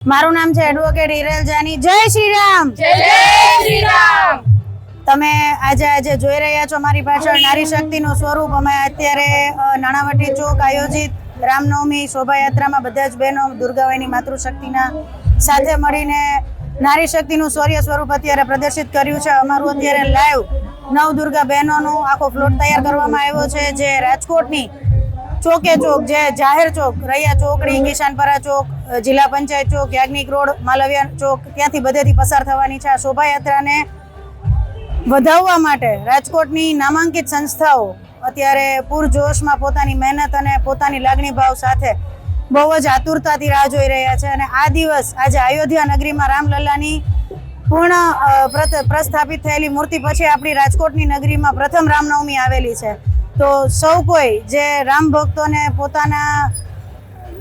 મારું નામ છે એડવોકેટ હિરેલ જાની। જય શ્રી રામ। જય શ્રી રામ। તમે આજે જોઈ રહ્યા છો મારી પાછળ નારી શક્તિનું સ્વરૂપ। અમે અત્યારે નાણાવટી ચોક આયોજિત રામનવમી શોભાયાત્રામાં બધા જ બહેનો દુર્ગાબાઈની માતૃશક્તિના સાથે મળીને નારી શક્તિનું શૌર્ય સ્વરૂપ અત્યારે પ્રદર્શિત કર્યું છે। અમારું અત્યારે લાઈવ નવદુર્ગા બહેનોનું આખો ફ્લોટ તૈયાર કરવામાં આવ્યો છે, જે રાજકોટની ચોકે ચોક, જે જાહેર ચોક, રૈયા ચોકડી, કિસાનપરા ચોક, જિલ્લા પંચાયત ચોક, યાજ્ઞિક રોડ, માલવિયા ચોક, ત્યાંથી બધેથી પસાર થવાની છે। આ શોભાયાત્રાને વધાવવા માટે રાજકોટની નામાંકિત સંસ્થાઓ અત્યારે પૂરજોશમાં પોતાની મહેનત અને પોતાની લાગણી ભાવ સાથે બહુ જ આતુરતાથી રાહ જોઈ રહ્યા છે। અને આ દિવસ આજે અયોધ્યા નગરીમાં રામલલ્લાની પૂર્ણ પ્રસ્થાપિત થયેલી મૂર્તિ પછી આપણી રાજકોટની નગરીમાં પ્રથમ રામનવમી આવેલી છે। તો સૌ કોઈ જે રામ ભક્તોને પોતાના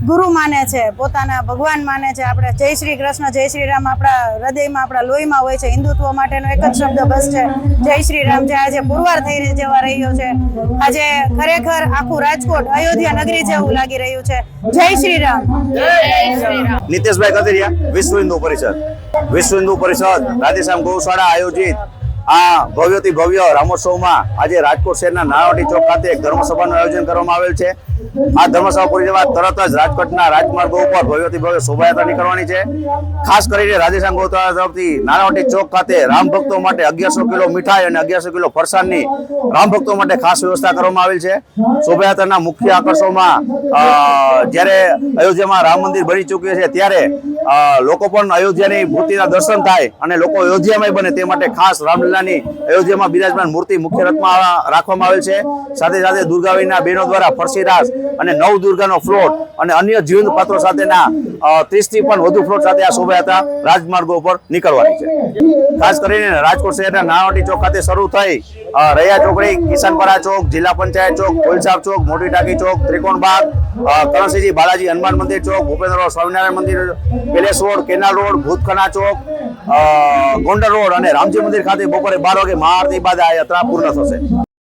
ગુરુ માને છે, પોતાના ભગવાન માને છે, આપણે જય શ્રી કૃષ્ણ, જય શ્રી રામ આપણા હૃદયમાં, આપણા લોહીમાં હોય છે। હિન્દુત્વ માટેનો એક જ શબ્દ બસ છે, જય શ્રી રામ, જે આજે પુરવાર થઈ જવા રહ્યો છે। આજે ખરેખર આખું રાજકોટ અયોધ્યા નગરી જેવું લાગી રહ્યું છે। જય શ્રી રામ। નીતેશભાઈ કથિરિયા, વિશ્વ હિન્દુ પરિષદ રાધેશ્યામ ગૌશાળા આયોજિત આ ભવ્યથી ભવ્ય રામોત્સવમાં આજે રાજકોટ શહેરના નાણાવટી ચોક ખાતે એક ધર્મસભાનું આયોજન કરવામાં આવેલ છે। આ ધર્મસભા પૂરી થવા તરત જ રાજકોટના રાજમાર્ગો ઉપર ભવ્યથી ભવ્ય શોભાયાત્રા નીકળવાની છે। ખાસ કરીને રાધેશ્યામ ગૌશાળા તરફથી નાણાવટી ચોક ખાતે રામ ભક્તો માટે 1100 કિલો મીઠાઈ અને 1100 કિલો ફરસાણની રામ ભક્તો માટે ખાસ વ્યવસ્થા કરવામાં આવેલ છે। શોભાયાત્રાના મુખ્ય આકર્ષણોમાં જ્યારે અયોધ્યામાં રામ મંદિર બની ચૂક્યું છે ત્યારે લોકો પણ અયોધ્યાની મૂર્તિના દર્શન થાય અને લોકો અયોધ્યામાં બને તે માટે ખાસ રામલલ્લાની અયોધ્યામાં બિરાજમાન મૂર્તિ મુખ્ય રથમાં રાખવામાં આવેલ છે। સાથે સાથે દુર્ગાબાઈના બહેનો દ્વારા ફરસી રાસ અને નવ દુર્ગાનો ફ્લોટ અને અન્ય જીવંત પાત્રો સાથેના 30 થી પણ વધુ ફ્લોટ સાથે આ શોભાયાત્રા રાજમાર્ગો ઉપર નીકળવાની છે। ખાસ કરીને રાજકોટ શહેરના નાણાવટી ચોક ખાતે શરૂ થઈ રૈયા ચોકડી, કિસાનપરા ચોક, જિલ્લા પંચાયત ચોક, કોલસાબ ચોક, મોટી ટાંકી ચોક, ત્રિકોણબાગ, કરણસિંહજી બાલાજી હનુમાન મંદિર ચોક, ભૂપેન્દ્ર સ્વામિનારાયણ મંદિર, પેલેસ રોડ, કેનાલ રોડ, ભૂતખના ચોક, ગોંડલ રોડ અને રામજી મંદિર ખાતે બપોરે 12 વાગે મહાઆરતી બાદ આ યાત્રા પૂર્ણ થશે।